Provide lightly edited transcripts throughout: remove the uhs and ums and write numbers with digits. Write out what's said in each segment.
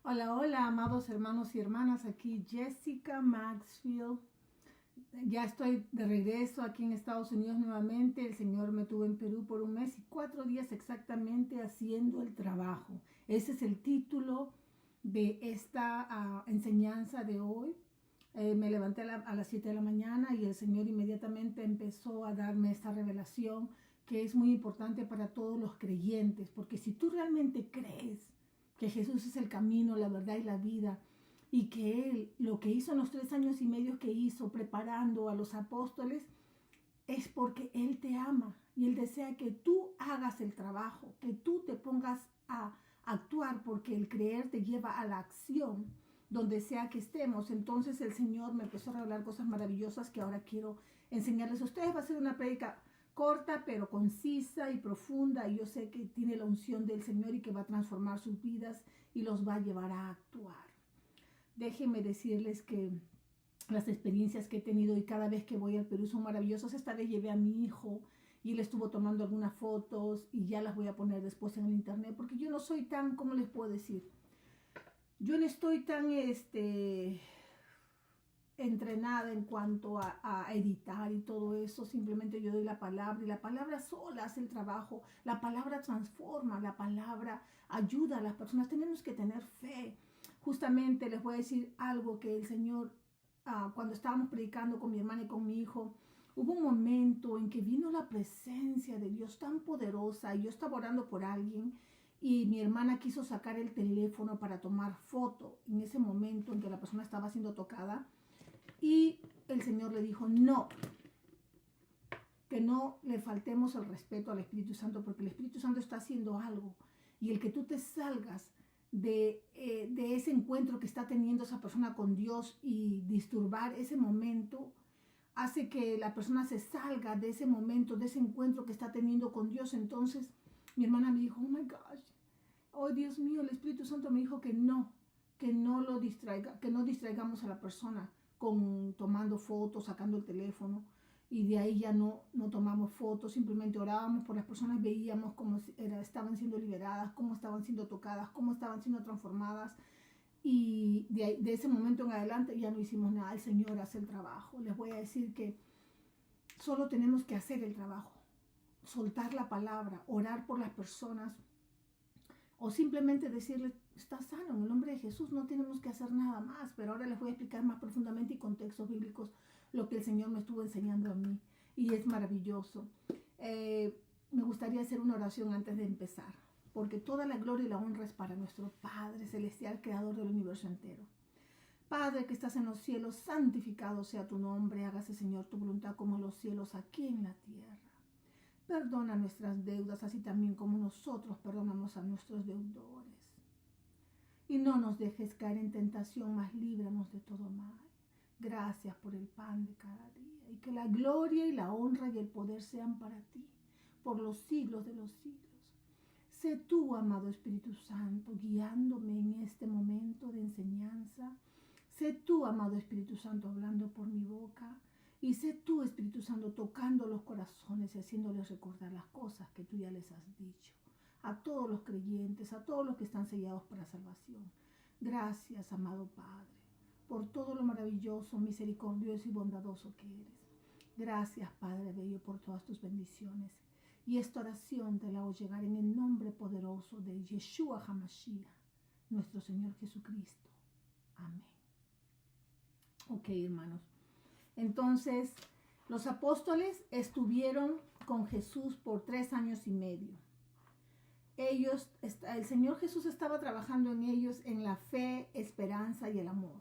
Hola, hola, amados hermanos y hermanas, aquí Jessica Maxfield. Ya estoy de regreso aquí en Estados Unidos nuevamente. El Señor me tuvo en Perú por 1 mes y 4 días exactamente haciendo el trabajo. Ese es el título de esta enseñanza de hoy. Me levanté a las 7 de la mañana y el Señor inmediatamente empezó a darme esta revelación que es muy importante para todos los creyentes, porque si tú realmente crees que Jesús es el camino, la verdad y la vida, y que Él lo que hizo en los 3 años y medio que hizo preparando a los apóstoles, es porque Él te ama y Él desea que tú hagas el trabajo, que tú te pongas a actuar, porque el creer te lleva a la acción donde sea que estemos. Entonces el Señor me empezó a revelar cosas maravillosas que ahora quiero enseñarles a ustedes. Va a ser una prédica corta pero concisa y profunda, y yo sé que tiene la unción del Señor y que va a transformar sus vidas y los va a llevar a actuar. Déjenme decirles que las experiencias que he tenido y cada vez que voy al Perú son maravillosas. Esta vez llevé a mi hijo y él estuvo tomando algunas fotos y ya las voy a poner después en el internet, porque yo no soy tan, ¿cómo les puedo decir? Yo no estoy tan entrenada en cuanto a editar y todo eso. Simplemente yo doy la palabra y la palabra sola hace el trabajo. La palabra transforma, la palabra ayuda a las personas. Tenemos que tener fe. Justamente les voy a decir algo que el Señor, cuando estábamos predicando con mi hermana y con mi hijo, hubo un momento en que vino la presencia de Dios tan poderosa y yo estaba orando por alguien y mi hermana quiso sacar el teléfono para tomar foto en ese momento en que la persona estaba siendo tocada. Y el Señor le dijo, no, que no le faltemos el respeto al Espíritu Santo, porque el Espíritu Santo está haciendo algo. Y el que tú te salgas de ese encuentro que está teniendo esa persona con Dios y disturbar ese momento, hace que la persona se salga de ese momento, de ese encuentro que está teniendo con Dios. Entonces mi hermana me dijo, oh my gosh, oh Dios mío, el Espíritu Santo me dijo que no lo distraiga, que no distraigamos a la persona con tomando fotos, sacando el teléfono, y de ahí ya no tomamos fotos, simplemente orábamos por las personas, veíamos cómo estaban siendo liberadas, cómo estaban siendo tocadas, cómo estaban siendo transformadas, y de ese momento en adelante ya no hicimos nada. El Señor hace el trabajo. Les voy a decir que solo tenemos que hacer el trabajo, soltar la palabra, orar por las personas, o simplemente decirle, está sano, en el nombre de Jesús. No tenemos que hacer nada más. Pero ahora les voy a explicar más profundamente y con textos bíblicos lo que el Señor me estuvo enseñando a mí. Y es maravilloso. Me gustaría hacer una oración antes de empezar, porque toda la gloria y la honra es para nuestro Padre Celestial, Creador del universo entero. Padre que estás en los cielos, santificado sea tu nombre. Hágase, Señor, tu voluntad como en los cielos, aquí en la tierra. Perdona nuestras deudas, así también como nosotros perdonamos a nuestros deudores. Y no nos dejes caer en tentación, mas líbranos de todo mal. Gracias por el pan de cada día. Y que la gloria y la honra y el poder sean para ti, por los siglos de los siglos. Sé tú, amado Espíritu Santo, guiándome en este momento de enseñanza. Sé tú, amado Espíritu Santo, hablando por mi boca. Y sé tú, Espíritu Santo, tocando los corazones y haciéndoles recordar las cosas que tú ya les has dicho. A todos los creyentes, a todos los que están sellados para salvación. Gracias, amado Padre, por todo lo maravilloso, misericordioso y bondadoso que eres. Gracias, Padre Bello, por todas tus bendiciones. Y esta oración te la hago llegar en el nombre poderoso de Yeshua HaMashiach, nuestro Señor Jesucristo. Amén. Ok, hermanos. Entonces, los apóstoles estuvieron con Jesús por 3 años y medio. El Señor Jesús estaba trabajando en ellos en la fe, esperanza y el amor.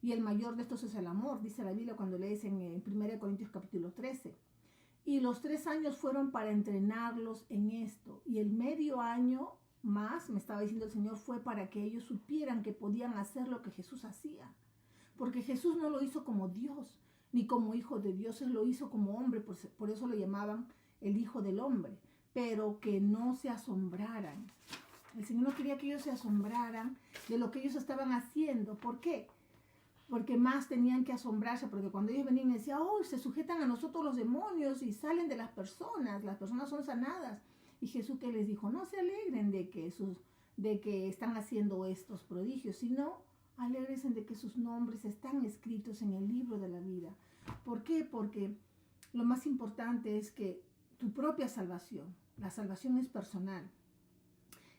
Y el mayor de estos es el amor, dice la Biblia cuando lees en 1 Corintios capítulo 13. Y los 3 años fueron para entrenarlos en esto. Y el medio año más, me estaba diciendo el Señor, fue para que ellos supieran que podían hacer lo que Jesús hacía. Porque Jesús no lo hizo como Dios, ni como hijo de Dios, Él lo hizo como hombre, por eso lo llamaban el Hijo del Hombre. Pero que no se asombraran. El Señor no quería que ellos se asombraran de lo que ellos estaban haciendo. ¿Por qué? Porque más tenían que asombrarse, porque cuando ellos venían y decían, oh, se sujetan a nosotros los demonios y salen de las personas son sanadas. Y Jesús que les dijo, no se alegren de que de que están haciendo estos prodigios, sino alegres en de que sus nombres están escritos en el libro de la vida. ¿Por qué? Porque lo más importante es que tu propia salvación, la salvación es personal.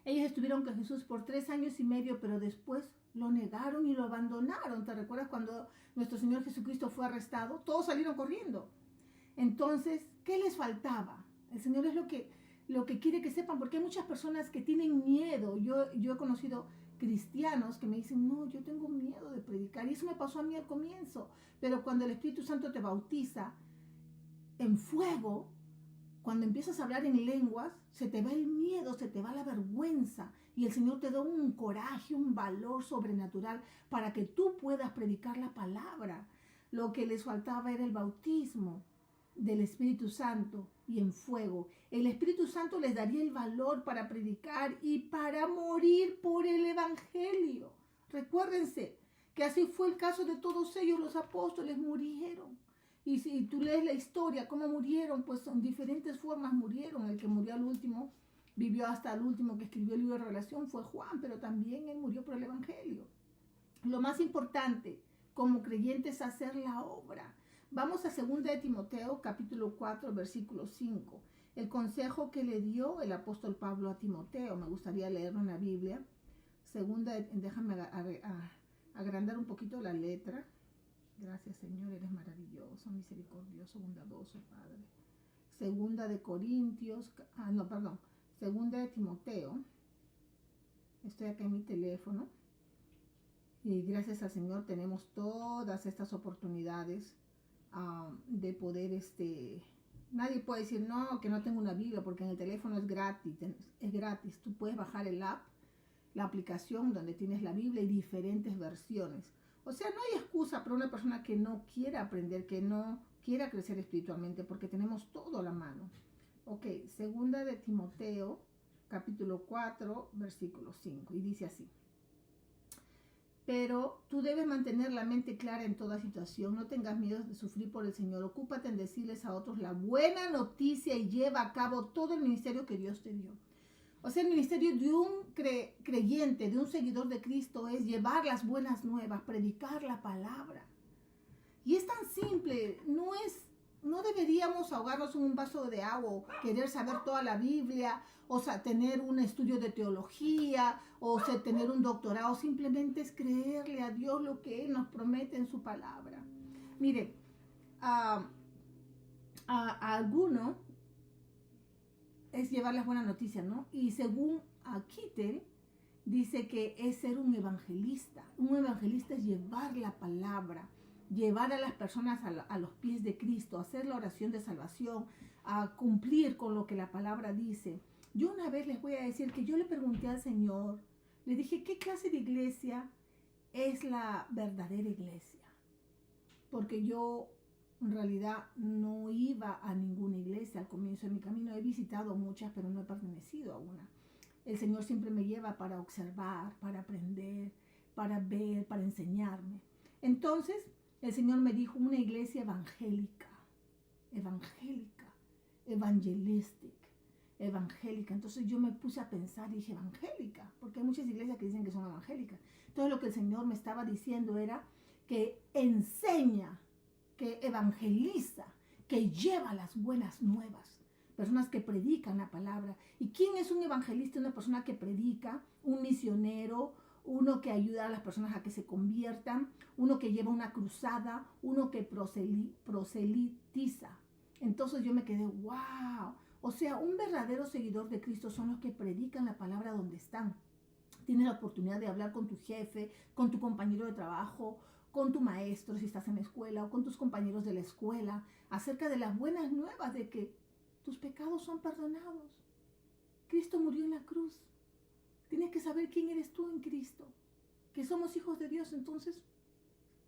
Ellos estuvieron con Jesús por 3 años y medio, pero después lo negaron y lo abandonaron. ¿Te recuerdas cuando nuestro Señor Jesucristo fue arrestado? Todos salieron corriendo. Entonces, ¿qué les faltaba? El Señor es lo que quiere que sepan, porque hay muchas personas que tienen miedo. Yo he conocido cristianos que me dicen, no, yo tengo miedo de predicar. Y eso me pasó a mí al comienzo. Pero cuando el Espíritu Santo te bautiza en fuego, cuando empiezas a hablar en lenguas, se te va el miedo, se te va la vergüenza. Y el Señor te da un coraje, un valor sobrenatural para que tú puedas predicar la palabra. Lo que les faltaba era el bautismo del Espíritu Santo y en fuego. El Espíritu Santo les daría el valor para predicar y para morir por el Evangelio. Recuérdense que así fue el caso de todos ellos. Los apóstoles murieron. Y si tú lees la historia, cómo murieron, pues en diferentes formas murieron. El que murió al último, vivió hasta el último que escribió el libro de Revelación, fue Juan, pero también él murió por el Evangelio. Lo más importante como creyentes es hacer la obra. Vamos a 2 de Timoteo, capítulo 4, versículo 5. El consejo que le dio el apóstol Pablo a Timoteo, me gustaría leerlo en la Biblia. Déjame agrandar un poquito la letra. Gracias, Señor, eres maravilloso, misericordioso, bondadoso, Padre. 2 de Corintios, 2 de Timoteo. Estoy acá en mi teléfono. Y gracias al Señor tenemos todas estas oportunidades de poder, nadie puede decir, no, que no tengo una Biblia, porque en el teléfono es gratis, Tú puedes bajar el app, la aplicación donde tienes la Biblia y diferentes versiones. O sea, no hay excusa para una persona que no quiera aprender, que no quiera crecer espiritualmente, porque tenemos todo a la mano. Ok, 2 de Timoteo, capítulo 4, versículo 5, y dice así. Pero tú debes mantener la mente clara en toda situación. No tengas miedo de sufrir por el Señor. Ocúpate en decirles a otros la buena noticia y lleva a cabo todo el ministerio que Dios te dio. O sea, el ministerio de un creyente, de un seguidor de Cristo, es llevar las buenas nuevas, predicar la palabra. Y es tan simple, no deberíamos ahogarnos en un vaso de agua, querer saber toda la Biblia, o sea, tener un estudio de teología, o sea, tener un doctorado. Simplemente es creerle a Dios lo que Él nos promete en su palabra. Mire, a alguno es llevar las buenas noticias, ¿no? Y según Kittel, dice que es ser un evangelista. Un evangelista es llevar la palabra, llevar a las personas a los pies de Cristo, hacer la oración de salvación, a cumplir con lo que la palabra dice. Yo una vez les voy a decir que yo le pregunté al Señor, le dije, ¿qué clase de iglesia es la verdadera iglesia? Porque yo en realidad no iba a ninguna iglesia al comienzo de mi camino. He visitado muchas, pero no he pertenecido a una. El Señor siempre me lleva para observar, para aprender, para ver, para enseñarme. Entonces, el Señor me dijo una iglesia evangélica, evangélica. Entonces yo me puse a pensar y dije, evangélica, porque hay muchas iglesias que dicen que son evangélicas. Entonces lo que el Señor me estaba diciendo era que enseña, que evangeliza, que lleva las buenas nuevas. Personas que predican la palabra. ¿Y quién es un evangelista? Una persona que predica, un misionero, uno que ayuda a las personas a que se conviertan, uno que lleva una cruzada, uno que proselitiza. Entonces yo me quedé, wow. O sea, un verdadero seguidor de Cristo son los que predican la palabra donde están. Tienes la oportunidad de hablar con tu jefe, con tu compañero de trabajo, con tu maestro si estás en la escuela, o con tus compañeros de la escuela, acerca de las buenas nuevas de que tus pecados son perdonados. Cristo murió en la cruz. Tienes que saber quién eres tú en Cristo, que somos hijos de Dios. Entonces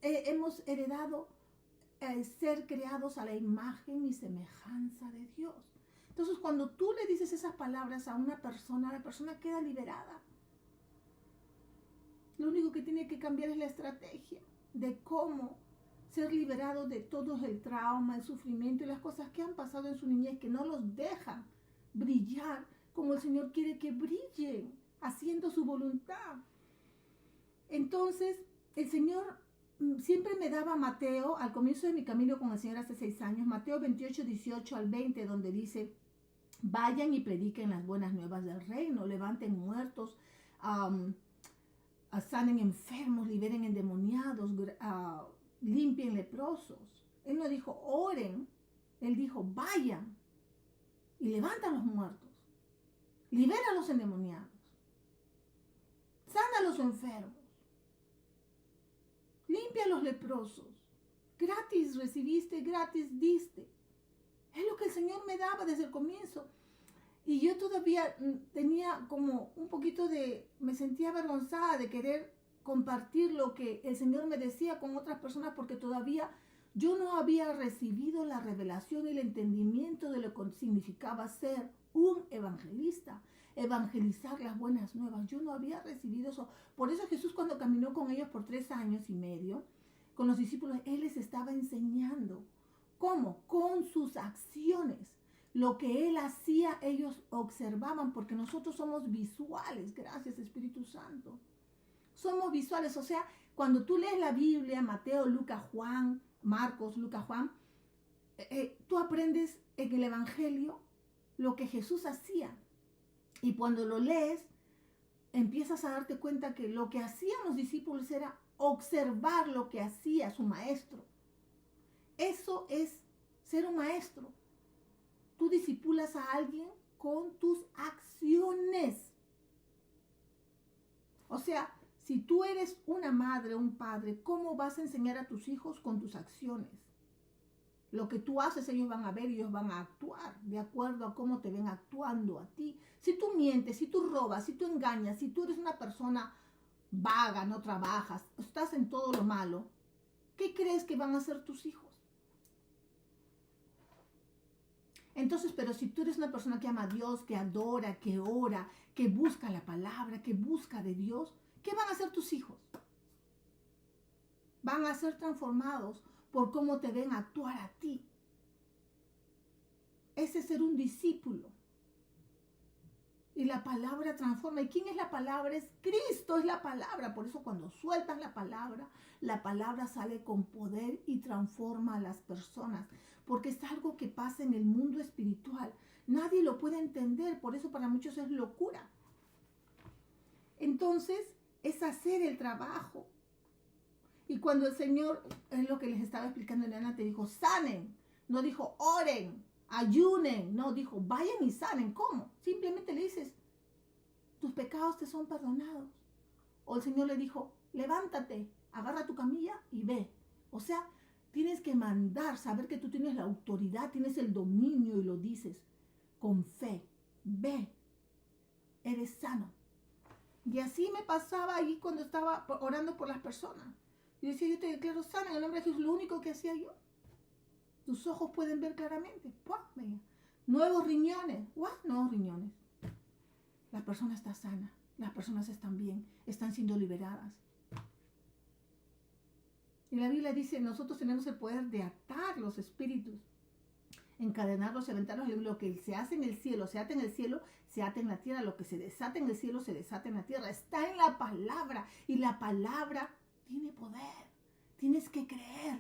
hemos heredado ser creados a la imagen y semejanza de Dios. Entonces cuando tú le dices esas palabras a una persona, la persona queda liberada. Lo único que tiene que cambiar es la estrategia de cómo ser liberado de todo el trauma, el sufrimiento y las cosas que han pasado en su niñez, que no los dejan brillar como el Señor quiere que brillen. haciendo su voluntad. Entonces, el Señor siempre me daba Mateo, al comienzo de mi camino con el Señor hace 6 años, Mateo 28, 18 al 20, donde dice, vayan y prediquen las buenas nuevas del reino, levanten muertos, sanen enfermos, liberen endemoniados, limpien leprosos. Él no dijo oren, él dijo vayan y levantan los muertos, libera a los endemoniados, sana a los enfermos, limpia a los leprosos. Gratis recibiste, gratis diste. Es lo que el Señor me daba desde el comienzo. Y yo todavía tenía como un poquito me sentía avergonzada de querer compartir lo que el Señor me decía con otras personas, porque todavía yo no había recibido la revelación y el entendimiento de lo que significaba ser un evangelista, evangelizar las buenas nuevas. Yo no había recibido eso. Por eso Jesús, cuando caminó con ellos por 3 años y medio, con los discípulos, Él les estaba enseñando. ¿Cómo? Con sus acciones. Lo que Él hacía, ellos observaban, porque nosotros somos visuales. Gracias, Espíritu Santo. Somos visuales, o sea, cuando tú lees la Biblia, Mateo, Lucas, Juan, Marcos, Lucas, Juan, tú aprendes en el Evangelio lo que Jesús hacía. Y cuando lo lees, empiezas a darte cuenta que lo que hacían los discípulos era observar lo que hacía su maestro. Eso es ser un maestro. Tú discipulas a alguien con tus acciones. O sea, si tú eres una madre o un padre, ¿cómo vas a enseñar a tus hijos? Con tus acciones. Lo que tú haces, ellos van a ver y ellos van a actuar de acuerdo a cómo te ven actuando a ti. Si tú mientes, si tú robas, si tú engañas, si tú eres una persona vaga, no trabajas, estás en todo lo malo, ¿qué crees que van a hacer tus hijos? Entonces, pero si tú eres una persona que ama a Dios, que adora, que ora, que busca la palabra, que busca de Dios, ¿qué van a hacer tus hijos? Van a ser transformados por cómo te ven actuar a ti. Ese es ser un discípulo. Y la palabra transforma. ¿Y quién es la palabra? Es Cristo, es la palabra. Por eso cuando sueltas la palabra sale con poder y transforma a las personas. Porque es algo que pasa en el mundo espiritual. Nadie lo puede entender. Por eso para muchos es locura. Entonces, es hacer el trabajo. Y cuando el Señor, es lo que les estaba explicando Eliana, te dijo, sanen. No dijo, oren, ayunen. No, dijo, vayan y sanen. ¿Cómo? Simplemente le dices, tus pecados te son perdonados. O el Señor le dijo, levántate, agarra tu camilla y ve. O sea, tienes que mandar, saber que tú tienes la autoridad, tienes el dominio y lo dices con fe. Ve, eres sano. Y así me pasaba ahí cuando estaba orando por las personas. Y decía, yo te declaro sana en el nombre de Jesús. Lo único que hacía yo. Tus ojos pueden ver claramente. ¡Pua! Venga. Nuevos riñones. ¡Guau! Nuevos riñones. La persona está sana. Las personas están bien. Están siendo liberadas. Y la Biblia dice, nosotros tenemos el poder de atar los espíritus. Encadenarlos y aventarlos. Lo que se hace en el cielo, se ata en el cielo, se ata en la tierra. Lo que se desata en el cielo, se desata en la tierra. Está en la palabra. Y la palabra tiene poder. Tienes que creer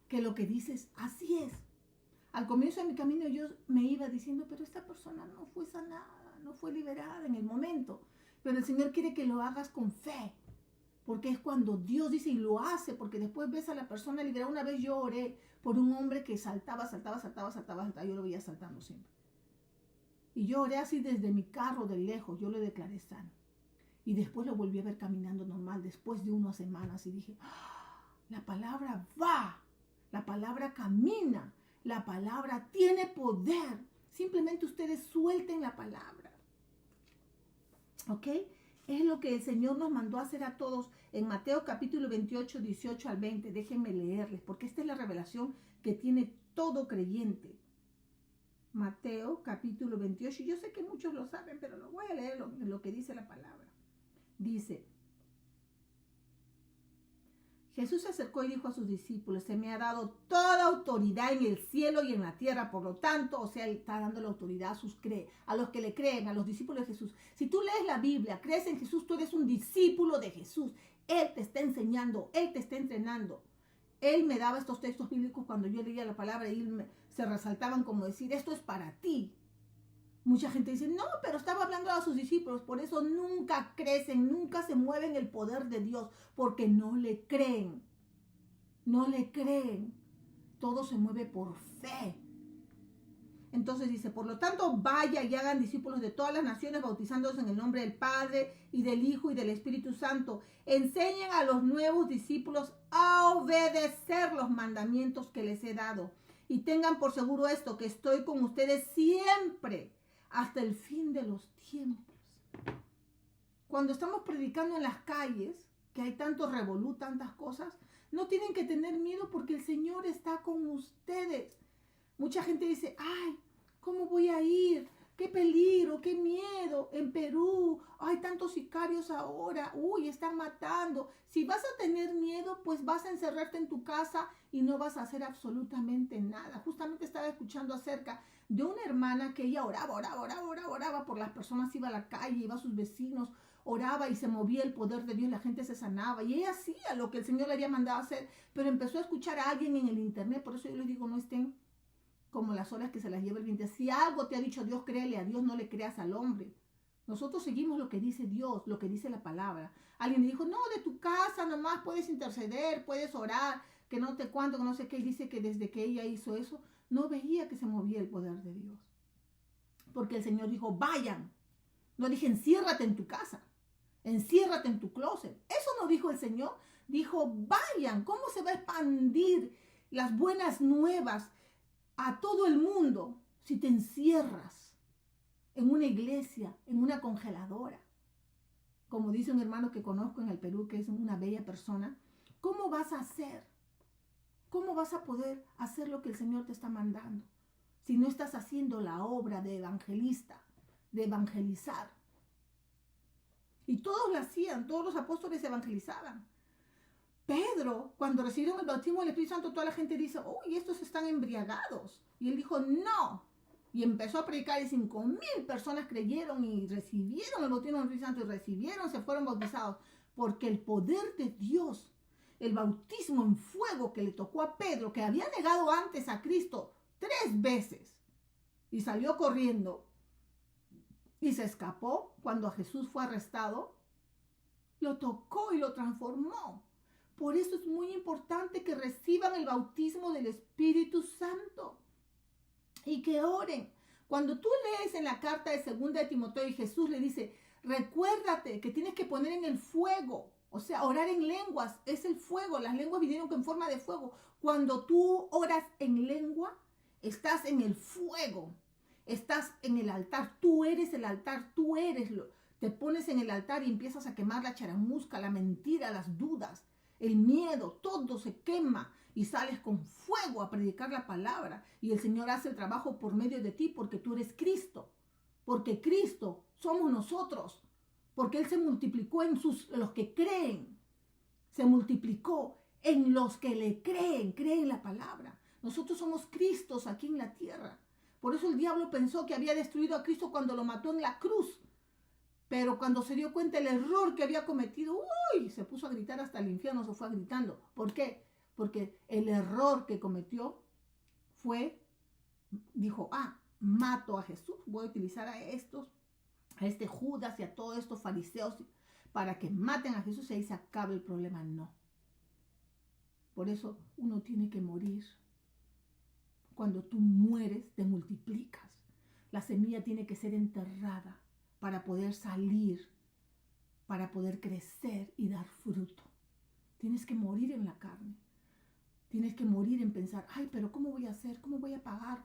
que lo que dices, así es. Al comienzo de mi camino yo me iba diciendo, pero esta persona no fue sanada, no fue liberada en el momento. Pero el Señor quiere que lo hagas con fe. Porque es cuando Dios dice y lo hace, porque después ves a la persona liberada. Una vez yo oré por un hombre que saltaba. Yo lo veía saltando siempre. Y yo oré así desde mi carro de lejos, yo lo declaré sano. Y después lo volví a ver caminando normal, después de unas semanas. Y dije, la palabra va, la palabra camina, la palabra tiene poder. Simplemente ustedes suelten la palabra. ¿Ok? Es lo que el Señor nos mandó a hacer a todos en Mateo capítulo 28, 18 al 20. Déjenme leerles, porque esta es la revelación que tiene todo creyente. Mateo capítulo 28. Yo sé que muchos lo saben, pero lo voy a leer lo que dice la palabra. Dice, Jesús se acercó y dijo a sus discípulos, se me ha dado toda autoridad en el cielo y en la tierra, por lo tanto, o sea, él está dando la autoridad a los que le creen, a los discípulos de Jesús. Si tú lees la Biblia, crees en Jesús, tú eres un discípulo de Jesús. Él te está enseñando, Él te está entrenando. Él me daba estos textos bíblicos cuando yo leía la palabra y se resaltaban como decir, esto es para ti. Mucha gente dice, no, pero estaba hablando a sus discípulos, por eso nunca crecen, nunca se mueven el poder de Dios, porque no le creen, no le creen. Todo se mueve por fe. Entonces dice, por lo tanto, vaya y hagan discípulos de todas las naciones, bautizándose en el nombre del Padre y del Hijo y del Espíritu Santo. Enseñen a los nuevos discípulos a obedecer los mandamientos que les he dado. Y tengan por seguro esto, que estoy con ustedes siempre, hasta el fin de los tiempos. Cuando estamos predicando en las calles, que hay tanto revolú, tantas cosas, no tienen que tener miedo porque el Señor está con ustedes. Mucha gente dice, ay, ¿cómo voy a ir? ¡Qué peligro, qué miedo! En Perú hay tantos sicarios ahora. ¡Uy, están matando! Si vas a tener miedo, pues vas a encerrarte en tu casa y no vas a hacer absolutamente nada. Justamente estaba escuchando acerca de una hermana que ella oraba por las personas, iba a la calle, iba a sus vecinos, oraba y se movía el poder de Dios, la gente se sanaba y ella hacía lo que el Señor le había mandado a hacer, pero empezó a escuchar a alguien en el internet. Por eso yo les digo, no estén como las olas que se las lleva el viento. Si algo te ha dicho Dios, créele a Dios, no le creas al hombre. Nosotros seguimos lo que dice Dios, lo que dice la palabra. Alguien me dijo, no, de tu casa nomás puedes interceder, puedes orar, que no te cuánto, que no sé qué. Y dice que desde que ella hizo eso, no veía que se movía el poder de Dios. Porque el Señor dijo, vayan. No dije, enciérrate en tu casa, enciérrate en tu closet. Eso no dijo el Señor. Dijo, vayan. ¿Cómo se va a expandir las buenas nuevas a todo el mundo si te encierras en una iglesia, en una congeladora? Como dice un hermano que conozco en el Perú, que es una bella persona, ¿cómo vas a hacer? ¿Cómo vas a poder hacer lo que el Señor te está mandando si no estás haciendo la obra de evangelista, de evangelizar? Y todos lo hacían, todos los apóstoles evangelizaban. Pedro, cuando recibieron el bautismo del Espíritu Santo, toda la gente dice, uy, estos están embriagados. Y él dijo, no. Y empezó a predicar y 5,000 personas creyeron y recibieron el bautismo del Espíritu Santo y recibieron, se fueron bautizados. Porque el poder de Dios, el bautismo en fuego que le tocó a Pedro, que había negado antes a Cristo 3 veces y salió corriendo y se escapó cuando Jesús fue arrestado, lo tocó y lo transformó. Por eso es muy importante que reciban el bautismo del Espíritu Santo y que oren. Cuando tú lees en la carta de 2 de Timoteo y Jesús le dice, recuérdate que tienes que poner en el fuego, o sea, orar en lenguas, es el fuego, las lenguas vinieron en forma de fuego. Cuando tú oras en lengua, estás en el fuego, estás en el altar, tú eres el altar, tú eres te pones en el altar y empiezas a quemar la charamusca, la mentira, las dudas, el miedo, todo se quema y sales con fuego a predicar la palabra. Y el Señor hace el trabajo por medio de ti porque tú eres Cristo. Porque Cristo somos nosotros. Porque Él se multiplicó en los que creen. Se multiplicó en los que le creen la palabra. Nosotros somos Cristos aquí en la tierra. Por eso el diablo pensó que había destruido a Cristo cuando lo mató en la cruz. Pero cuando se dio cuenta el error que había cometido, ¡uy! Se puso a gritar hasta el infierno, se fue gritando. ¿Por qué? Porque el error que cometió dijo, mato a Jesús, voy a utilizar a este Judas y a todos estos fariseos para que maten a Jesús y ahí se acabe el problema. No. Por eso uno tiene que morir. Cuando tú mueres, te multiplicas. La semilla tiene que ser enterrada para poder salir, para poder crecer y dar fruto. Tienes que morir en la carne. Tienes que morir en pensar, ay, pero ¿cómo voy a hacer? ¿Cómo voy a pagar?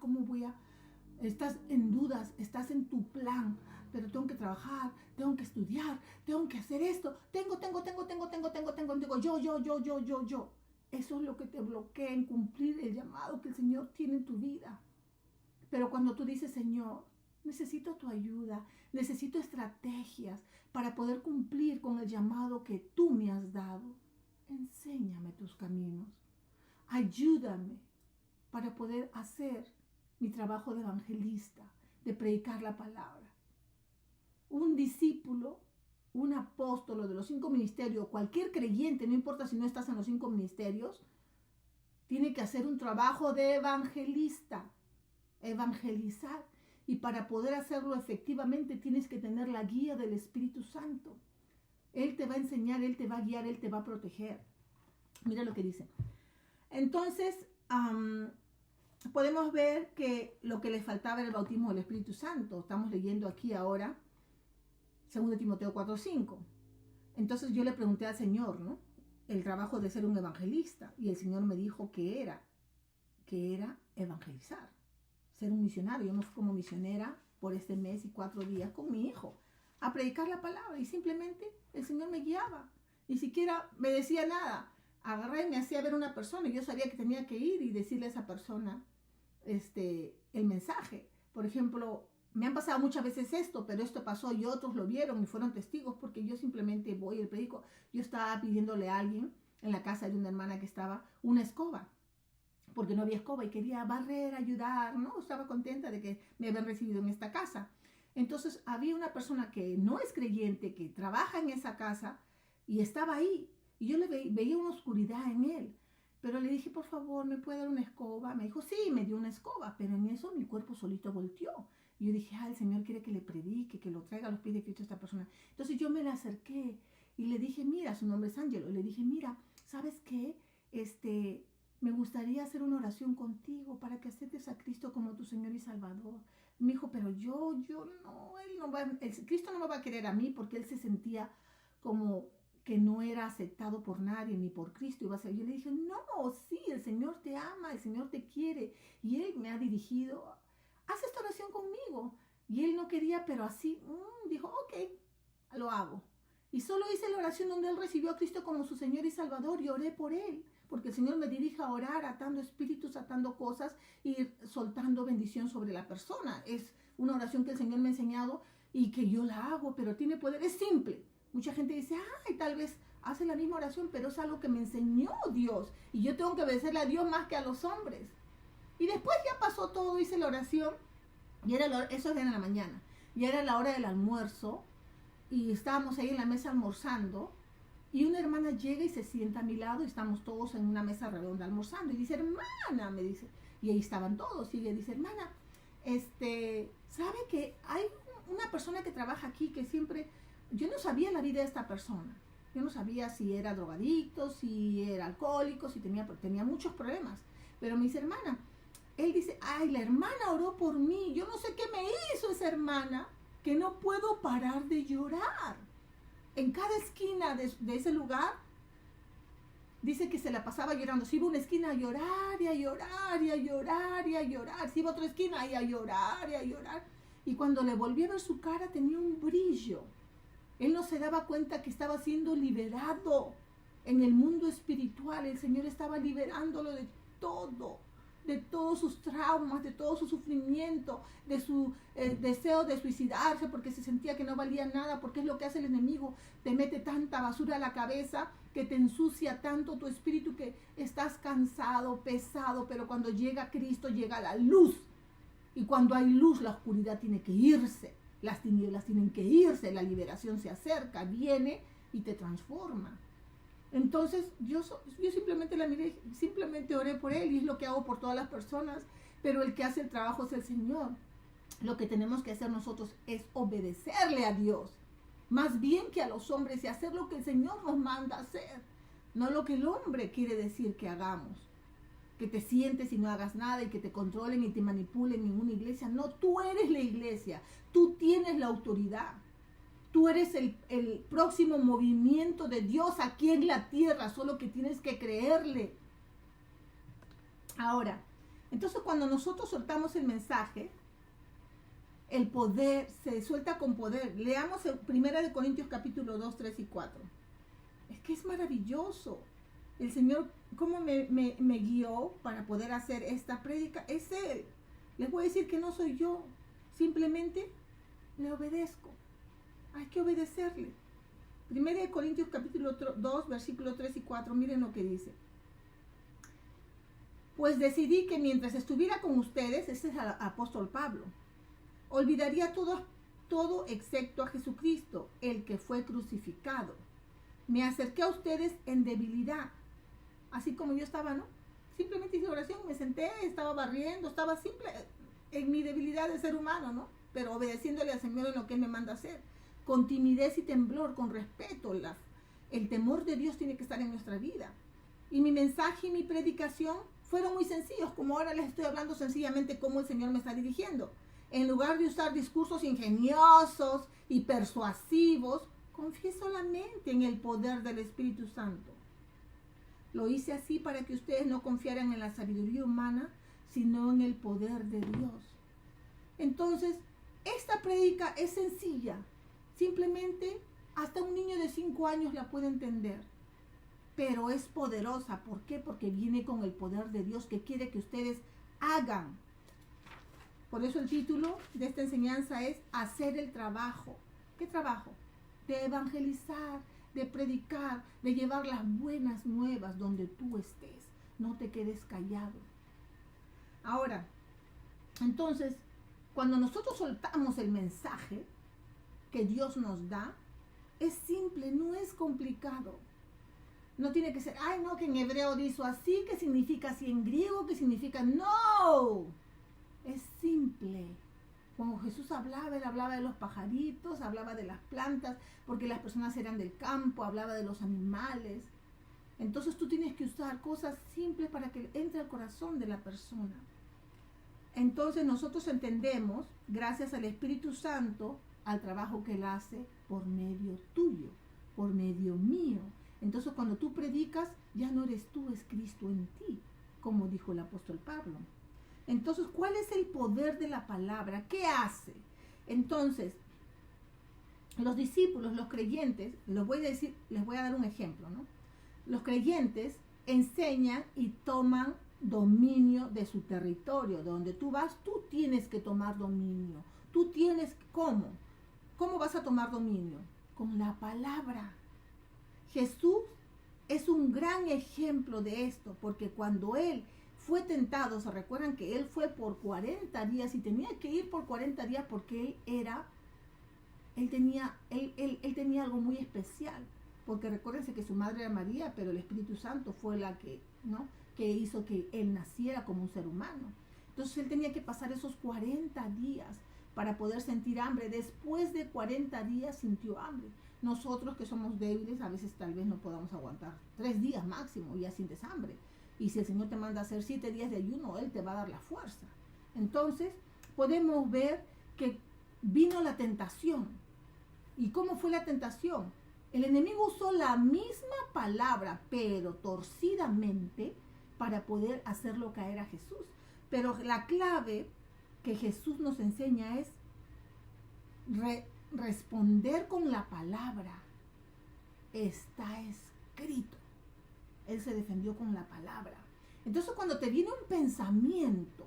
Estás en dudas, estás en tu plan, pero tengo que trabajar, tengo que estudiar, tengo que hacer esto, tengo, yo. Eso es lo que te bloquea en cumplir el llamado que el Señor tiene en tu vida. Pero cuando tú dices, Señor, necesito tu ayuda, necesito estrategias para poder cumplir con el llamado que tú me has dado. enséñame tus caminos. Ayúdame para poder hacer mi trabajo de evangelista, de predicar la palabra. Un discípulo, un apóstolo de los 5 ministerios, cualquier creyente, no importa si no estás en los 5 ministerios, tiene que hacer un trabajo de evangelista, evangelizar. Y para poder hacerlo efectivamente tienes que tener la guía del Espíritu Santo. Él te va a enseñar, Él te va a guiar, Él te va a proteger. Mira lo que dice. Entonces, podemos ver que lo que les faltaba era el bautismo del Espíritu Santo. Estamos leyendo aquí ahora 2 Timoteo 4:5. Entonces yo le pregunté al Señor, ¿no? El trabajo de ser un evangelista. Y el Señor me dijo que era evangelizar, ser un misionario. Yo me fui como misionera por este mes y 4 días con mi hijo a predicar la palabra. Y simplemente el Señor me guiaba. Ni siquiera me decía nada. Agarré y me hacía ver una persona y yo sabía que tenía que ir y decirle a esa persona el mensaje. Por ejemplo, me han pasado muchas veces esto, pero esto pasó y otros lo vieron y fueron testigos porque yo simplemente voy y predico. Yo estaba pidiéndole a alguien en la casa de una hermana que estaba una escoba, porque no había escoba y quería barrer, ayudar, ¿no? Estaba contenta de que me habían recibido en esta casa. Entonces había una persona que no es creyente, que trabaja en esa casa y estaba ahí. Y yo le veía una oscuridad en él. Pero le dije, por favor, ¿me puede dar una escoba? Me dijo, sí, me dio una escoba. Pero en eso mi cuerpo solito volteó. Y yo dije, el Señor quiere que le predique, que lo traiga a los pies de Cristo a esta persona. Entonces yo me le acerqué y le dije, mira, su nombre es Ángelo. Y le dije, mira, ¿sabes qué? Me gustaría hacer una oración contigo para que aceptes a Cristo como tu Señor y Salvador. Y me dijo, pero yo no, Cristo no me va a querer a mí porque él se sentía como que no era aceptado por nadie ni por Cristo. Yo le dije, no, sí, el Señor te ama, el Señor te quiere y Él me ha dirigido, haz esta oración conmigo. Y él no quería, pero así, dijo, ok, lo hago. Y solo hice la oración donde él recibió a Cristo como su Señor y Salvador y oré por él, porque el Señor me dirige a orar, atando espíritus, atando cosas y soltando bendición sobre la persona. Es una oración que el Señor me ha enseñado y que yo la hago, pero tiene poder, es simple. Mucha gente dice, tal vez hace la misma oración, pero es algo que me enseñó Dios. Y yo tengo que obedecerle a Dios más que a los hombres. Y después ya pasó todo, hice la oración. Y eso era en la mañana. Ya era la hora del almuerzo. Y estábamos ahí en la mesa almorzando. Y una hermana llega y se sienta a mi lado. Y estamos todos en una mesa redonda almorzando. Y dice, hermana, me dice. Y ahí estaban todos. Y ella dice, hermana, ¿sabe que hay una persona que trabaja aquí que siempre... Yo no sabía la vida de esta persona. Yo no sabía si era drogadicto, si era alcohólico, si tenía muchos problemas. Pero me dice, hermana, él dice, la hermana oró por mí. Yo no sé qué me hizo esa hermana, que no puedo parar de llorar. En cada esquina de ese lugar, dice que se la pasaba llorando. Si iba a una esquina a llorar y a llorar y a llorar y a llorar. Si iba a otra esquina y a llorar y a llorar. Y cuando le volví a ver su cara tenía un brillo. Él no se daba cuenta que estaba siendo liberado en el mundo espiritual. El Señor estaba liberándolo de todos sus traumas, de todo su sufrimiento, de su deseo de suicidarse porque se sentía que no valía nada, porque es lo que hace el enemigo. Te mete tanta basura a la cabeza que te ensucia tanto tu espíritu que estás cansado, pesado, pero cuando llega Cristo llega la luz. Y cuando hay luz, la oscuridad tiene que irse. Las tinieblas tienen que irse, la liberación se acerca, viene y te transforma. Entonces yo simplemente la miré, simplemente oré por él y es lo que hago por todas las personas, pero el que hace el trabajo es el Señor. Lo que tenemos que hacer nosotros es obedecerle a Dios, más bien que a los hombres y hacer lo que el Señor nos manda hacer, no lo que el hombre quiere decir que hagamos. Que te sientes y no hagas nada y que te controlen y te manipulen en una iglesia. No, tú eres la iglesia, tú tienes la autoridad. Tú eres el próximo movimiento de Dios aquí en la tierra, solo que tienes que creerle. Ahora, entonces cuando nosotros soltamos el mensaje, el poder se suelta con poder. Leamos en 1 Corintios capítulo 2, 3 y 4. Es que es maravilloso. El Señor, ¿cómo me guió para poder hacer esta prédica? Es Él. Les voy a decir que no soy yo. Simplemente le obedezco. Hay que obedecerle. Primera de Corintios capítulo 2, versículos 3 y 4, miren lo que dice. Pues decidí que mientras estuviera con ustedes, este es el apóstol Pablo, olvidaría todo excepto a Jesucristo, el que fue crucificado. Me acerqué a ustedes en debilidad, así como yo estaba, ¿no? Simplemente hice oración, me senté, estaba barriendo, estaba simple en mi debilidad de ser humano, ¿no? Pero obedeciéndole al Señor en lo que Él me manda a hacer. Con timidez y temblor, con respeto. El temor de Dios tiene que estar en nuestra vida. Y mi mensaje y mi predicación fueron muy sencillos, como ahora les estoy hablando sencillamente cómo el Señor me está dirigiendo. En lugar de usar discursos ingeniosos y persuasivos, confié solamente en el poder del Espíritu Santo. Lo hice así para que ustedes no confiaran en la sabiduría humana, sino en el poder de Dios. Entonces, esta prédica es sencilla. Simplemente hasta un niño de 5 años la puede entender. Pero es poderosa. ¿Por qué? Porque viene con el poder de Dios que quiere que ustedes hagan. Por eso el título de esta enseñanza es hacer el trabajo. ¿Qué trabajo? De evangelizar, de predicar, de llevar las buenas nuevas donde tú estés. No te quedes callado. Ahora, entonces, cuando nosotros soltamos el mensaje que Dios nos da, es simple, no es complicado. No tiene que ser, ay no, que en hebreo dice así, que significa así en griego, que significa, no. Es simple. Cuando Jesús hablaba, Él hablaba de los pajaritos, hablaba de las plantas, porque las personas eran del campo, hablaba de los animales. Entonces tú tienes que usar cosas simples para que entre al corazón de la persona. Entonces nosotros entendemos, gracias al Espíritu Santo, al trabajo que Él hace por medio tuyo, por medio mío. Entonces cuando tú predicas, ya no eres tú, es Cristo en ti, como dijo el apóstol Pablo. Entonces, ¿cuál es el poder de la palabra? ¿Qué hace? Entonces, los discípulos, los creyentes, les voy a dar un ejemplo, ¿no? Los creyentes enseñan y toman dominio de su territorio. De donde tú vas, tú tienes que tomar dominio. Tú tienes, ¿cómo? ¿Cómo vas a tomar dominio? Con la palabra. Jesús es un gran ejemplo de esto, porque cuando Él fue tentado, se recuerdan que Él fue por 40 días y tenía que ir por 40 días porque Él tenía algo muy especial, porque recuérdense que su madre era María, pero el Espíritu Santo fue la que, ¿no?, que hizo que Él naciera como un ser humano. Entonces Él tenía que pasar esos 40 días para poder sentir hambre. Después de 40 días sintió hambre. Nosotros que somos débiles, a veces tal vez no podamos aguantar 3 días máximo y ya sientes hambre. Y si el Señor te manda a hacer 7 días de ayuno, Él te va a dar la fuerza. Entonces, podemos ver que vino la tentación. ¿Y cómo fue la tentación? El enemigo usó la misma palabra, pero torcidamente, para poder hacerlo caer a Jesús. Pero la clave que Jesús nos enseña es responder con la palabra. Está escrito. Él se defendió con la palabra. Entonces cuando te viene un pensamiento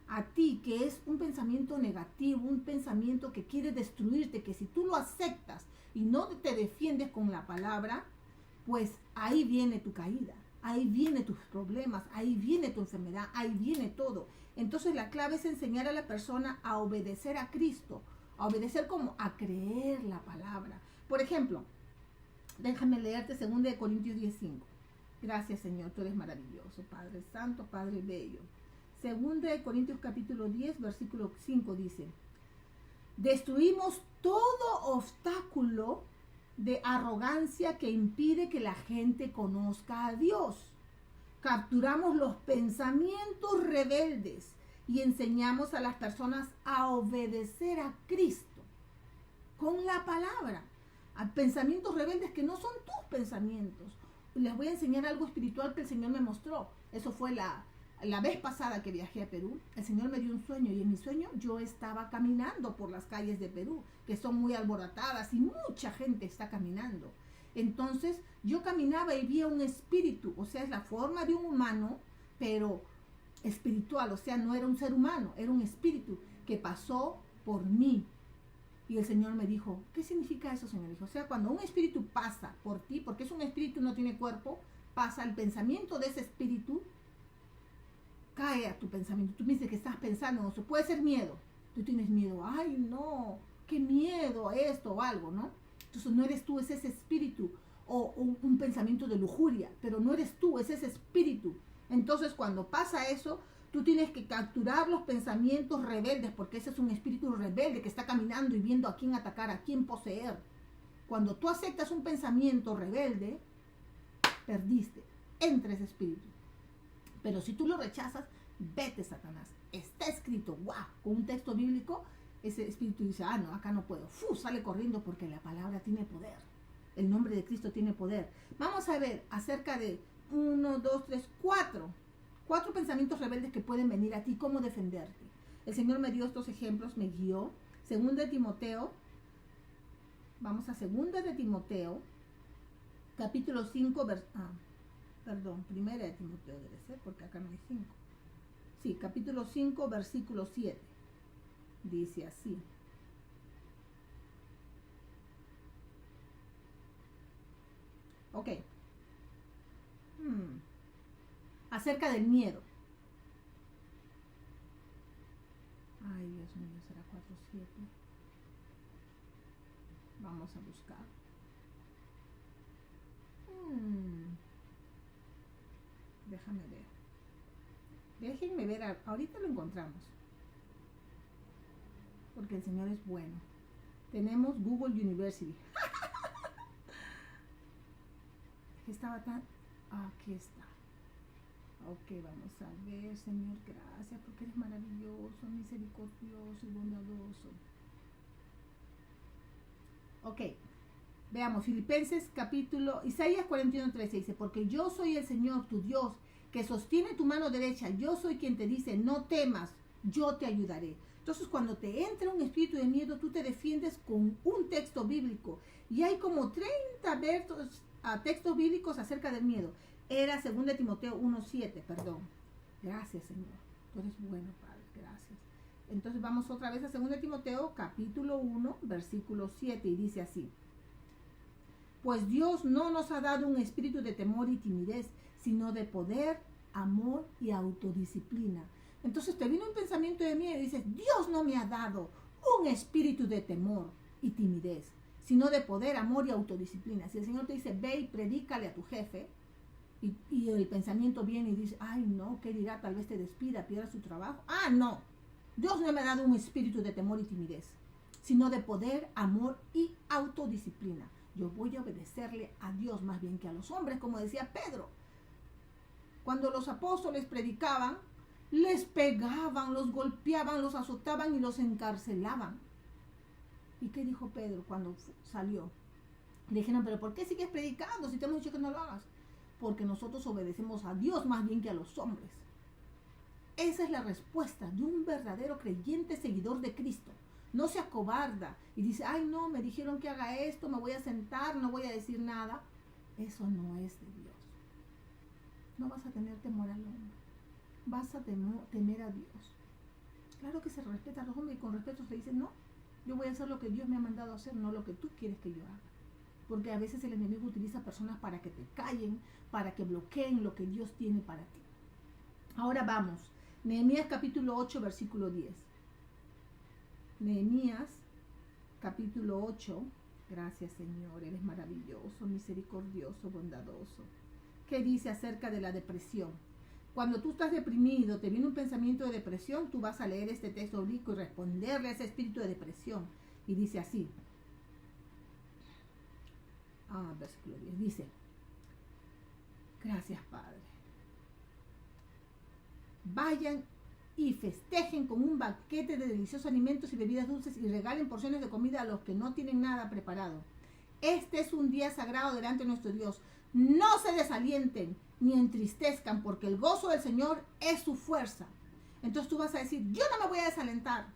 a ti que es un pensamiento negativo, un pensamiento que quiere destruirte, que si tú lo aceptas y no te defiendes con la palabra, pues ahí viene tu caída, ahí vienen tus problemas, ahí viene tu enfermedad, ahí viene todo. Entonces la clave es enseñar a la persona a obedecer a Cristo, a obedecer como a creer la palabra. Por ejemplo, déjame leerte 2 Corintios 10:5. Gracias, Señor, tú eres maravilloso, Padre Santo, Padre Bello. 2 Corintios capítulo 10, versículo 5 dice: destruimos todo obstáculo de arrogancia que impide que la gente conozca a Dios. Capturamos los pensamientos rebeldes y enseñamos a las personas a obedecer a Cristo con la palabra. A pensamientos rebeldes que no son tus pensamientos. Les voy a enseñar algo espiritual que el Señor me mostró. Eso fue la vez pasada que viajé a Perú. El Señor me dio un sueño y en mi sueño yo estaba caminando por las calles de Perú, que son muy alborotadas y mucha gente está caminando. Entonces yo caminaba y vi un espíritu, o sea, es la forma de un humano, pero espiritual, o sea, no era un ser humano, era un espíritu que pasó por mí. Y el Señor me dijo, ¿qué significa eso, Señor? Dijo, o sea, cuando un espíritu pasa por ti, porque es un espíritu, no tiene cuerpo, pasa el pensamiento de ese espíritu, cae a tu pensamiento. Tú dices que estás pensando en eso. Puede ser miedo. Tú tienes miedo. Ay, no, qué miedo esto o algo, ¿no? Entonces no eres tú, es ese espíritu. O un pensamiento de lujuria. Pero no eres tú, es ese espíritu. Entonces cuando pasa eso, tú tienes que capturar los pensamientos rebeldes, porque ese es un espíritu rebelde que está caminando y viendo a quién atacar, a quién poseer. Cuando tú aceptas un pensamiento rebelde, perdiste. Entra ese espíritu. Pero si tú lo rechazas, vete, Satanás. Está escrito, wow, con un texto bíblico, ese espíritu dice, ah, no, acá no puedo. Sale corriendo porque la palabra tiene poder. El nombre de Cristo tiene poder. Vamos a ver acerca de 1, 2, 3, 4 pensamientos rebeldes que pueden venir a ti, cómo defenderte. El Señor me dio estos ejemplos, me guió. Segunda de Timoteo, vamos a Segunda de Timoteo, capítulo 5, Primera de Timoteo debe ser, porque acá no hay 5. Sí, capítulo 5, versículo 7. Dice así. Ok. Acerca del miedo. Ay, Dios mío, será 4:7. Vamos a buscar. Déjame ver. Déjenme ver, ahorita lo encontramos. Porque el Señor es bueno. Tenemos Google University. Estaba tan... Aquí está. Ok, vamos a ver, Señor, gracias porque eres maravilloso, misericordioso y bondadoso. Ok, veamos, Filipenses capítulo, Isaías 41:13 dice, porque yo soy el Señor, tu Dios, que sostiene tu mano derecha, yo soy quien te dice, no temas, yo te ayudaré. Entonces, cuando te entra un espíritu de miedo, tú te defiendes con un texto bíblico. Y hay como 30 versos, textos bíblicos acerca del miedo. Era 2 Timoteo 1:7, perdón. Gracias, Señor. Tú eres bueno, Padre. Gracias. Entonces vamos otra vez a 2 Timoteo, capítulo 1, versículo 7, y dice así. Pues Dios no nos ha dado un espíritu de temor y timidez, sino de poder, amor y autodisciplina. Entonces te viene un pensamiento de miedo y dices, Dios no me ha dado un espíritu de temor y timidez, sino de poder, amor y autodisciplina. Si el Señor te dice, ve y predícale a tu jefe, y el pensamiento viene y dice, ay no, ¿qué dirá? Tal vez te despida, pierda su trabajo. Ah, no, Dios no me ha dado un espíritu de temor y timidez, sino de poder, amor y autodisciplina. Yo voy a obedecerle a Dios más bien que a los hombres, como decía Pedro. Cuando los apóstoles predicaban, les pegaban, los golpeaban, los azotaban y los encarcelaban. ¿Y qué dijo Pedro cuando salió? Le dijeron, pero ¿por qué sigues predicando si te hemos dicho que no lo hagas? Porque nosotros obedecemos a Dios más bien que a los hombres. Esa es la respuesta de un verdadero creyente seguidor de Cristo. No se acobarda y dice, ay no, me dijeron que haga esto, me voy a sentar, no voy a decir nada. Eso no es de Dios. No vas a tener temor al hombre. Vas a temer a Dios. Claro que se respeta a los hombres y con respeto se dice, no, yo voy a hacer lo que Dios me ha mandado a hacer, no lo que tú quieres que yo haga. Porque a veces el enemigo utiliza personas para que te callen, para que bloqueen lo que Dios tiene para ti. Ahora vamos. Nehemías capítulo 8, versículo 10. Nehemías capítulo 8. Gracias, Señor. Eres maravilloso, misericordioso, bondadoso. ¿Qué dice acerca de la depresión? Cuando tú estás deprimido, te viene un pensamiento de depresión, tú vas a leer este texto bíblico y responderle a ese espíritu de depresión. Y dice así. Versículo 10. Dice, gracias, Padre. Vayan y festejen con un banquete de deliciosos alimentos y bebidas dulces y regalen porciones de comida a los que no tienen nada preparado. Este es un día sagrado delante de nuestro Dios. No se desalienten ni entristezcan, porque el gozo del Señor es su fuerza. Entonces tú vas a decir, yo no me voy a desalentar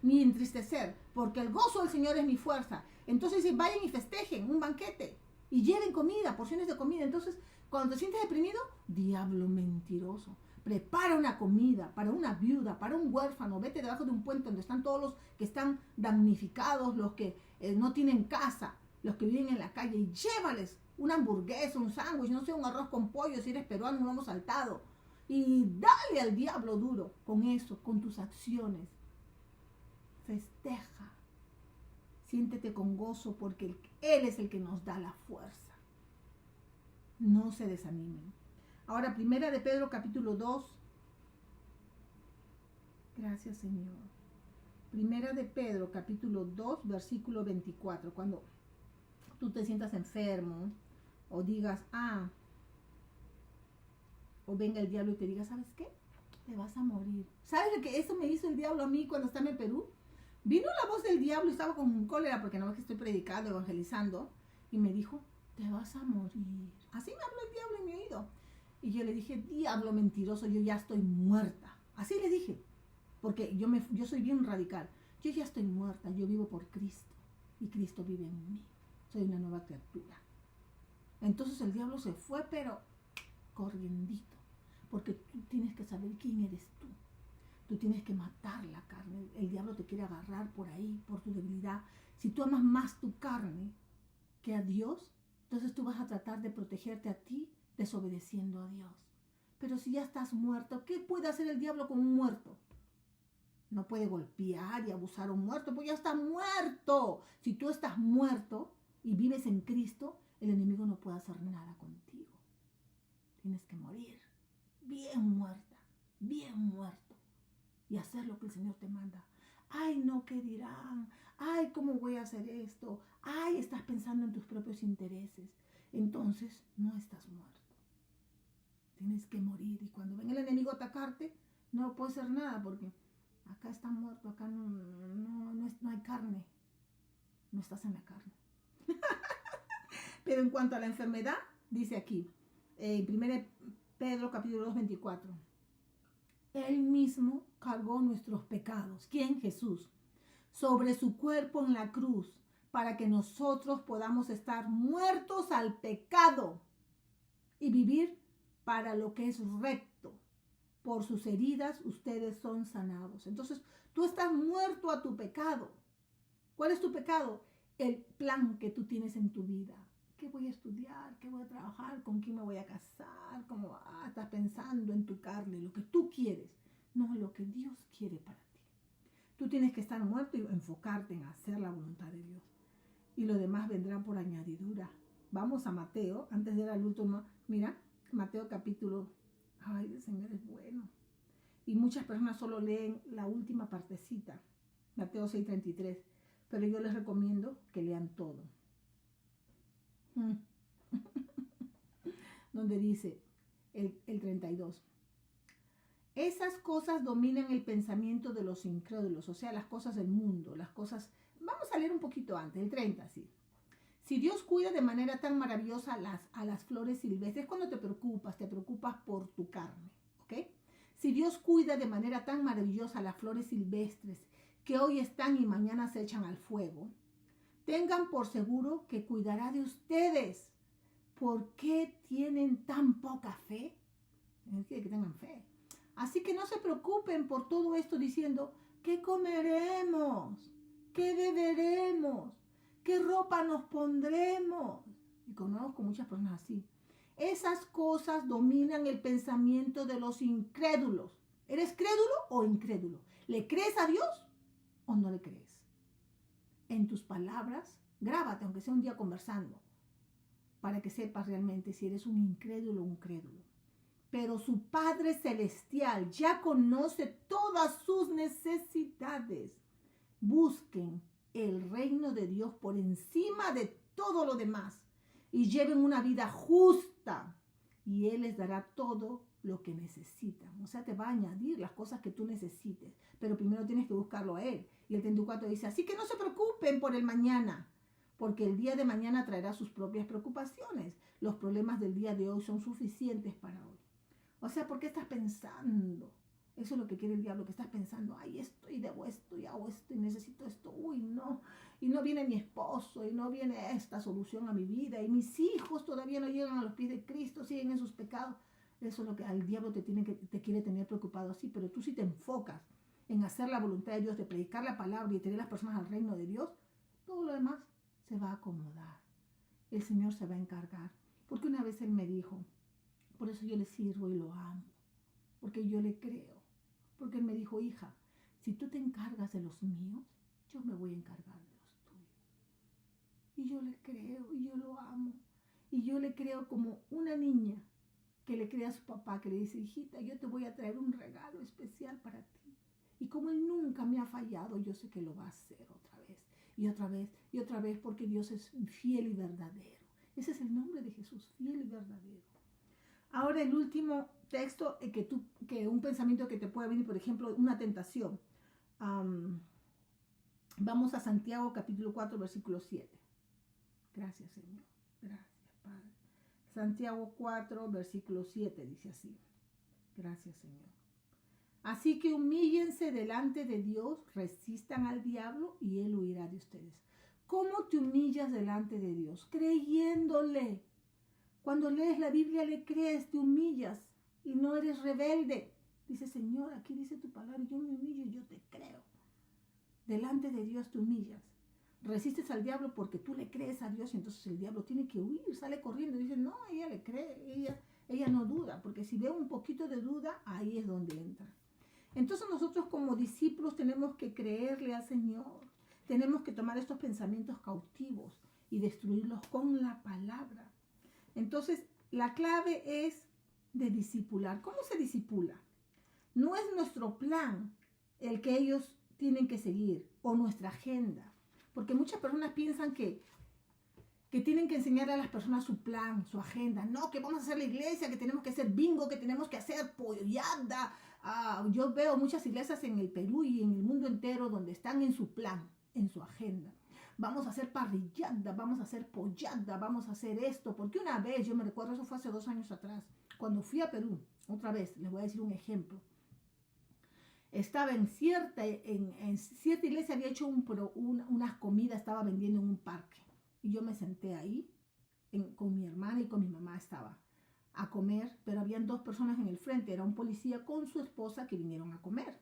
ni entristecer, porque el gozo del Señor es mi fuerza. Entonces si vayan y festejen un banquete y lleven comida, porciones de comida. Entonces cuando te sientes deprimido, diablo mentiroso, Prepara una comida para una viuda, para un huérfano. Vete debajo de un puente donde están todos los que están damnificados, los que no tienen casa, los que viven en la calle, y llévales una hamburguesa, un sándwich, no sé, un arroz con pollo, si eres peruano, un lomo saltado. Y dale al diablo duro con eso, con tus acciones. Festeja. Siéntete con gozo porque Él es el que nos da la fuerza. No se desanimen. Ahora, primera de Pedro capítulo 2. Gracias, Señor. Primera de Pedro capítulo 2, versículo 24. Cuando tú te sientas enfermo o digas, o venga el diablo y te diga, ¿sabes qué? Te vas a morir. ¿Sabes lo que eso me hizo el diablo a mí cuando estaba en Perú? Vino la voz del diablo, estaba con cólera porque no es que estoy predicando, evangelizando, y me dijo, te vas a morir. Así me habló el diablo en mi oído. Y yo le dije, diablo mentiroso, yo ya estoy muerta. Así le dije, porque yo soy bien radical. Yo ya estoy muerta, yo vivo por Cristo y Cristo vive en mí. Soy una nueva criatura. Entonces el diablo se fue, pero corriendito, porque tú tienes que saber quién eres tú. Tú tienes que matar la carne. El diablo te quiere agarrar por ahí, por tu debilidad. Si tú amas más tu carne que a Dios, entonces tú vas a tratar de protegerte a ti desobedeciendo a Dios. Pero si ya estás muerto, ¿qué puede hacer el diablo con un muerto? No puede golpear y abusar a un muerto, pues ya está muerto. Si tú estás muerto y vives en Cristo, el enemigo no puede hacer nada contigo. Tienes que morir bien muerta, bien muerto, y hacer lo que el Señor te manda. Ay, no, ¿qué dirán? Ay, ¿cómo voy a hacer esto? Ay, estás pensando en tus propios intereses. Entonces, no estás muerto. Tienes que morir. Y cuando venga el enemigo a atacarte, no puede hacer nada porque acá está muerto, acá no hay carne. No estás en la carne. Pero en cuanto a la enfermedad, dice aquí, en 1 Pedro capítulo 2, 24. Él mismo cargó nuestros pecados. ¿Quién? Jesús. Sobre su cuerpo en la cruz, para que nosotros podamos estar muertos al pecado y vivir para lo que es recto. Por sus heridas ustedes son sanados. Entonces, tú estás muerto a tu pecado. ¿Cuál es tu pecado? El plan que tú tienes en tu vida. ¿Qué voy a estudiar? ¿Qué voy a trabajar? ¿Con quién me voy a casar? ¿Cómo estás pensando en tu carne? Lo que tú quieres, no lo que Dios quiere para ti. Tú tienes que estar muerto y enfocarte en hacer la voluntad de Dios. Y lo demás vendrá por añadidura. Vamos a Mateo, antes de ir al último. Mira, Mateo capítulo. Ay, el Señor es bueno. Y muchas personas solo leen la última partecita. Mateo 6:33. Pero yo les recomiendo que lean todo. Donde dice el 32. Esas cosas dominan el pensamiento de los incrédulos, o sea, las cosas del mundo, las cosas... Vamos a leer un poquito antes, el 30, sí. Si Dios cuida de manera tan maravillosa a las flores silvestres, cuando te preocupas por tu carne, ¿ok? Si Dios cuida de manera tan maravillosa a las flores silvestres que hoy están y mañana se echan al fuego, tengan por seguro que cuidará de ustedes. ¿Por qué tienen tan poca fe? Quiere que tengan fe. Así que no se preocupen por todo esto diciendo, ¿qué comeremos? ¿Qué beberemos? ¿Qué ropa nos pondremos? Y conozco muchas personas así. Esas cosas dominan el pensamiento de los incrédulos. ¿Eres crédulo o incrédulo? ¿Le crees a Dios o no le crees? En tus palabras, grábate, aunque sea un día conversando, para que sepas realmente si eres un incrédulo o un crédulo. Pero su Padre Celestial ya conoce todas sus necesidades. Busquen el reino de Dios por encima de todo lo demás y lleven una vida justa y Él les dará todo lo que necesitan. O sea, te va a añadir las cosas que tú necesites, pero primero tienes que buscarlo a Él. Y el 34 dice, así que no se preocupen por el mañana, porque el día de mañana traerá sus propias preocupaciones. Los problemas del día de hoy son suficientes para hoy. O sea, ¿por qué estás pensando? Eso es lo que quiere el diablo, que estás pensando, ay, esto, y debo esto, y hago esto, y necesito esto, uy, no. Y no viene mi esposo, y no viene esta solución a mi vida, y mis hijos todavía no llegan a los pies de Cristo, siguen en sus pecados. Eso es lo que al diablo te quiere tener preocupado así, pero tú si te enfocas en hacer la voluntad de Dios, de predicar la palabra y tener las personas al reino de Dios, todo lo demás se va a acomodar. El Señor se va a encargar. Porque una vez Él me dijo, por eso yo le sirvo y lo amo, porque yo le creo. Porque Él me dijo, hija, si tú te encargas de los míos, yo me voy a encargar de los tuyos. Y yo le creo y yo lo amo. Y yo le creo como una niña que le cree a su papá, que le dice, hijita, yo te voy a traer un regalo especial para ti. Y como Él nunca me ha fallado, yo sé que lo va a hacer otra vez. Y otra vez, y otra vez, porque Dios es fiel y verdadero. Ese es el nombre de Jesús, fiel y verdadero. Ahora el último texto, que un pensamiento que te puede venir, por ejemplo, una tentación. Vamos a Santiago capítulo 4, versículo 7. Gracias, Señor. Gracias, Padre. Santiago 4, versículo 7 dice así. Gracias, Señor. Así que humíllense delante de Dios, resistan al diablo y Él huirá de ustedes. ¿Cómo te humillas delante de Dios? Creyéndole. Cuando lees la Biblia le crees, te humillas y no eres rebelde. Dice, Señor, aquí dice tu palabra, yo me humillo y yo te creo. Delante de Dios te humillas. Resistes al diablo porque tú le crees a Dios y entonces el diablo tiene que huir, sale corriendo. Dice, no, ella le cree, ella no duda, porque si ve un poquito de duda, ahí es donde entra. Entonces nosotros como discípulos tenemos que creerle al Señor. Tenemos que tomar estos pensamientos cautivos y destruirlos con la palabra. Entonces la clave es de discipular. ¿Cómo se discipula? No es nuestro plan el que ellos tienen que seguir o nuestra agenda. Porque muchas personas piensan que tienen que enseñar a las personas su plan, su agenda. No, que vamos a hacer la iglesia, que tenemos que hacer bingo, que tenemos que hacer pollada. Yo veo muchas iglesias en el Perú y en el mundo entero donde están en su plan, en su agenda. Vamos a hacer parrillada, vamos a hacer pollada, vamos a hacer esto. Porque una vez, yo me recuerdo, eso fue hace 2 años atrás, cuando fui a Perú, otra vez, les voy a decir un ejemplo. Estaba en cierta iglesia, había hecho unas comidas, estaba vendiendo en un parque. Y yo me senté ahí, con mi hermana y con mi mamá estaba a comer, pero habían 2 personas en el frente, era un policía con su esposa que vinieron a comer.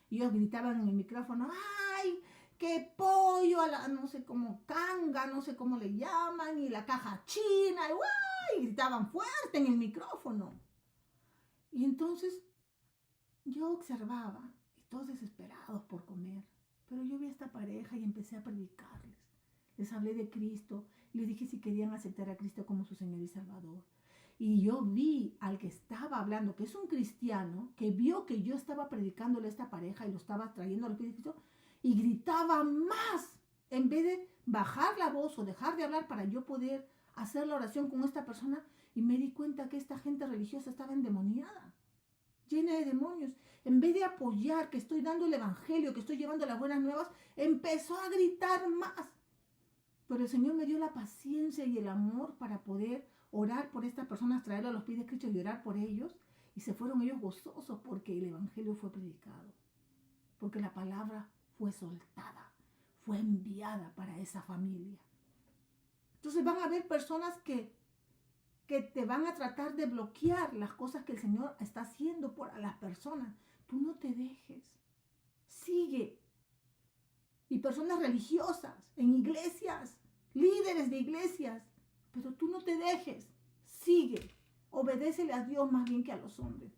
Y ellos gritaban en el micrófono, ¡ay, qué pollo! No sé cómo, canga, no sé cómo le llaman, y la caja china, y gritaban fuerte en el micrófono. Y entonces yo observaba, y todos desesperados por comer, pero yo vi a esta pareja y empecé a predicarles. Les hablé de Cristo, les dije si querían aceptar a Cristo como su Señor y Salvador. Y yo vi al que estaba hablando, que es un cristiano, que vio que yo estaba predicándole a esta pareja y lo estaba trayendo al Cristo, y gritaba más, en vez de bajar la voz o dejar de hablar para yo poder hacer la oración con esta persona, y me di cuenta que esta gente religiosa estaba endemoniada, llena de demonios. En vez de apoyar que estoy dando el evangelio, que estoy llevando las buenas nuevas, empezó a gritar más. Pero el Señor me dio la paciencia y el amor para poder orar por estas personas, traerlos a los pies de Cristo y orar por ellos. Y se fueron ellos gozosos porque el evangelio fue predicado. Porque la palabra fue soltada, fue enviada para esa familia. Entonces van a haber personas que te van a tratar de bloquear las cosas que el Señor está haciendo por las personas. Tú no te dejes. Sigue. Y personas religiosas, en iglesias, líderes de iglesias, pero tú no te dejes. Sigue. Obedécele a Dios más bien que a los hombres.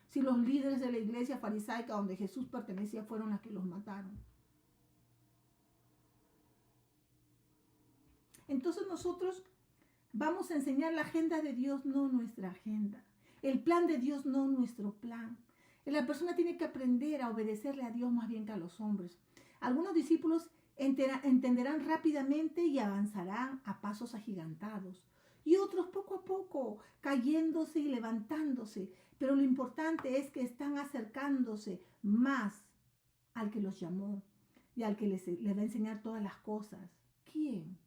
Si los líderes de la iglesia farisaica donde Jesús pertenecía fueron las que los mataron. Entonces nosotros vamos a enseñar la agenda de Dios, no nuestra agenda. El plan de Dios, no nuestro plan. La persona tiene que aprender a obedecerle a Dios más bien que a los hombres. Algunos discípulos entenderán rápidamente y avanzarán a pasos agigantados. Y otros poco a poco, cayéndose y levantándose. Pero lo importante es que están acercándose más al que los llamó y al que les va a enseñar todas las cosas. ¿Quién?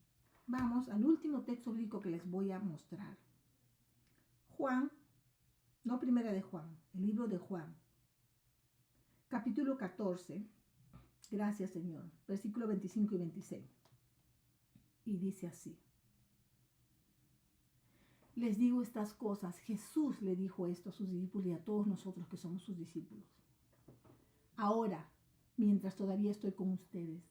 Vamos al último texto bíblico que les voy a mostrar. Juan, no primera de Juan, el libro de Juan, capítulo 14, gracias Señor, versículo 25 y 26. Y dice así. les digo estas cosas. Jesús le dijo esto a sus discípulos y a todos nosotros que somos sus discípulos. Ahora, mientras todavía estoy con ustedes.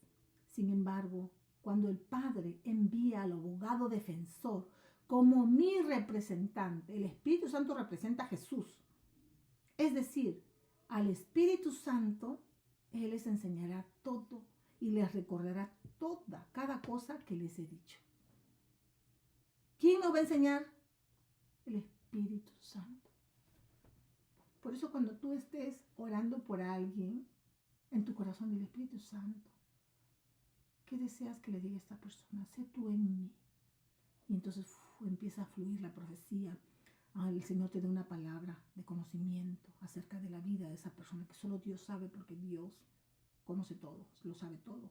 Sin embargo, cuando el Padre envía al abogado defensor como mi representante, el Espíritu Santo representa a Jesús. Es decir, al Espíritu Santo, Él les enseñará todo y les recordará cada cosa que les he dicho. ¿Quién nos va a enseñar? El Espíritu Santo. Por eso cuando tú estés orando por alguien, en tu corazón del Espíritu Santo, ¿qué deseas que le diga a esta persona? Sé tú en mí. Y entonces empieza a fluir la profecía. El Señor te da una palabra de conocimiento acerca de la vida de esa persona que solo Dios sabe, porque Dios conoce todo, lo sabe todo.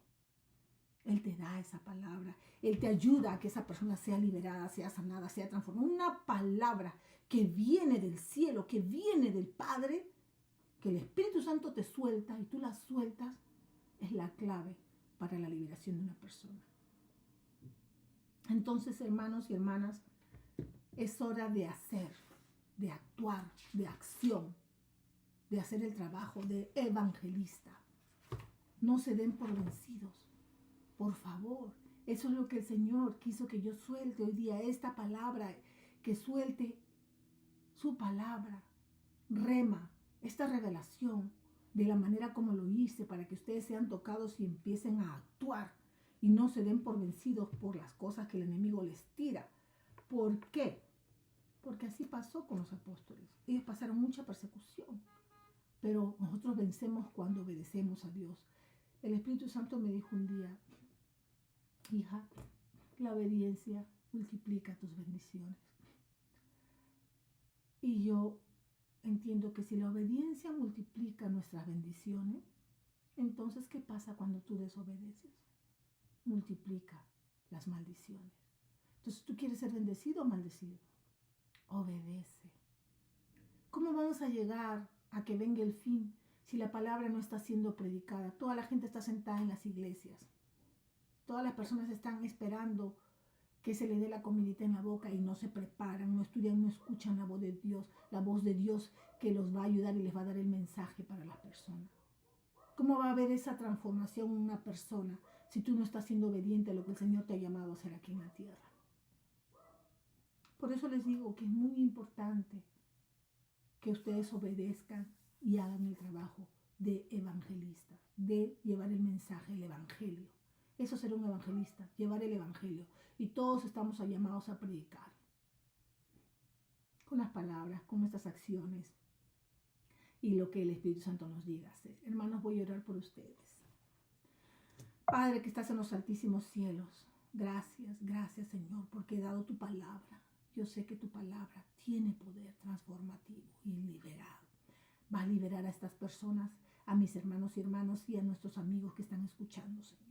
Él te da esa palabra. Él te ayuda a que esa persona sea liberada, sea sanada, sea transformada. Una palabra que viene del cielo, que viene del Padre, que el Espíritu Santo te suelta y tú la sueltas, es la clave para la liberación de una persona. Entonces, hermanos y hermanas, es hora de hacer, de actuar, de acción, de hacer el trabajo de evangelista. No se den por vencidos. Por favor, eso es lo que el Señor quiso que yo suelte hoy día, esta palabra, que suelte su palabra, rema, esta revelación, de la manera como lo hice, para que ustedes sean tocados y empiecen a actuar y no se den por vencidos por las cosas que el enemigo les tira. ¿Por qué? Porque así pasó con los apóstoles. Ellos pasaron mucha persecución, pero nosotros vencemos cuando obedecemos a Dios. El Espíritu Santo me dijo un día: hija, la obediencia multiplica tus bendiciones. Y yo entiendo que si la obediencia multiplica nuestras bendiciones, entonces, ¿qué pasa cuando tú desobedeces? Multiplica las maldiciones. Entonces, ¿tú quieres ser bendecido o maldecido? Obedece. ¿Cómo vamos a llegar a que venga el fin si la palabra no está siendo predicada? Toda la gente está sentada en las iglesias. Todas las personas están esperando que se les dé la comidita en la boca y no se preparan, no estudian, no escuchan la voz de Dios que los va a ayudar y les va a dar el mensaje para las personas. ¿Cómo va a haber esa transformación en una persona si tú no estás siendo obediente a lo que el Señor te ha llamado a hacer aquí en la tierra? Por eso les digo que es muy importante que ustedes obedezcan y hagan el trabajo de evangelista, de llevar el mensaje, el evangelio. Eso es ser un evangelista, llevar el evangelio. Y todos estamos llamados a predicar. Con las palabras, con nuestras acciones y lo que el Espíritu Santo nos diga hacer. Hermanos, voy a orar por ustedes. Padre que estás en los altísimos cielos, gracias, gracias Señor, porque he dado tu palabra. Yo sé que tu palabra tiene poder transformativo y liberado. Va a liberar a estas personas, a mis hermanos y hermanas y a nuestros amigos que están escuchando, Señor.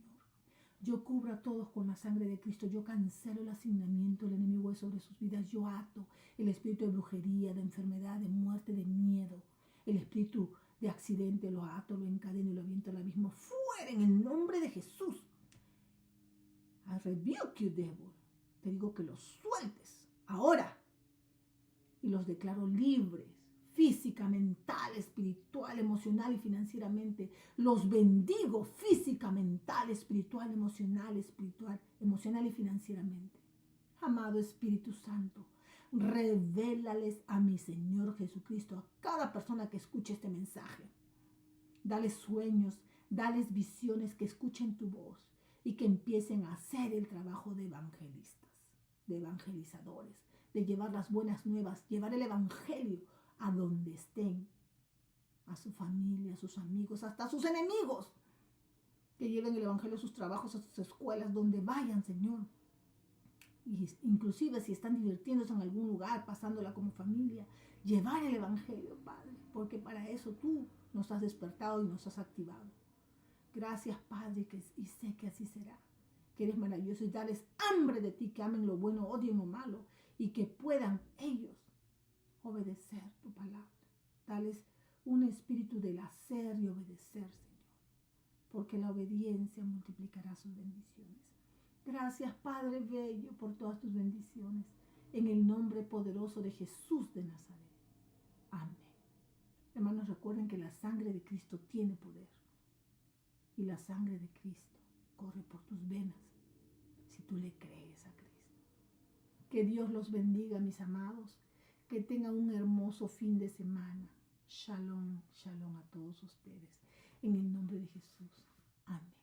Yo cubro a todos con la sangre de Cristo. Yo cancelo el asignamiento del enemigo sobre sus vidas. Yo ato el espíritu de brujería, de enfermedad, de muerte, de miedo. El espíritu de accidente lo ato, lo encadeno y lo aviento al abismo. ¡Fuera en el nombre de Jesús! I rebuke you, devil. Te digo que los sueltes ahora. Y los declaro libres. Física, mental, espiritual, emocional y financieramente. Los bendigo física, mental, espiritual, emocional y financieramente. Amado Espíritu Santo, revélales a mi Señor Jesucristo, a cada persona que escuche este mensaje. Dales sueños, dales visiones, que escuchen tu voz y que empiecen a hacer el trabajo de evangelistas, de evangelizadores, de llevar las buenas nuevas, llevar el evangelio a donde estén, a su familia, a sus amigos, hasta a sus enemigos, que lleven el evangelio a sus trabajos, a sus escuelas, donde vayan, Señor. Y inclusive si están divirtiéndose en algún lugar, pasándola como familia, llevar el evangelio, Padre, porque para eso tú nos has despertado y nos has activado. Gracias, Padre, y sé que así será, que eres maravilloso, y darles hambre de ti, que amen lo bueno, odien lo malo, y que puedan ellos obedecer tu palabra. Dales un espíritu del hacer y obedecer, Señor, porque la obediencia multiplicará sus bendiciones. Gracias, Padre bello, por todas tus bendiciones. en el nombre poderoso de Jesús de Nazaret. Amén. Hermanos, recuerden que la sangre de Cristo tiene poder. Y la sangre de Cristo corre por tus venas si tú le crees a Cristo. Que Dios los bendiga, mis amados. Que tengan un hermoso fin de semana. Shalom, shalom a todos ustedes. En el nombre de Jesús. Amén.